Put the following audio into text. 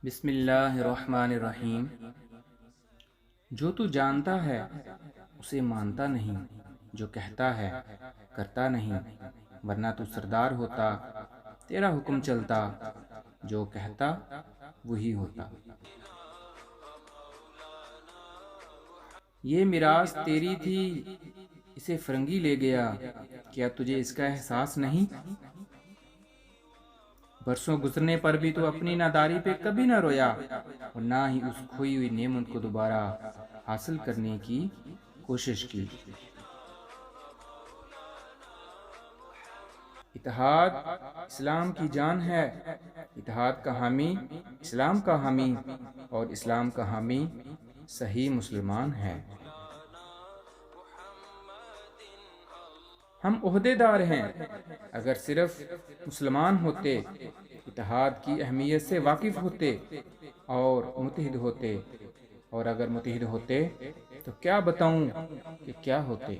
بسم اللہ الرحمن الرحیم۔ جو تو جانتا ہے اسے مانتا نہیں، جو کہتا ہے کرتا نہیں، ورنہ تو سردار ہوتا، تیرا حکم چلتا، جو کہتا وہی ہوتا۔ یہ میراث تیری تھی، اسے فرنگی لے گیا، کیا تجھے اس کا احساس نہیں؟ برسوں گزرنے پر بھی تو اپنی ناداری پہ کبھی نہ رویا، اور نہ ہی اس کھوئی ہوئی نعمت کو دوبارہ حاصل کرنے کی کوشش کی۔ اتحاد اسلام کی جان ہے، اتحاد کا حامی اسلام کا حامی، اور اسلام کا حامی صحیح مسلمان ہے۔ ہم عہدے دار ہیں، اگر صرف مسلمان ہوتے، اتحاد کی اہمیت سے واقف ہوتے اور متحد ہوتے، اور اگر متحد ہوتے تو کیا بتاؤں کہ کیا ہوتے۔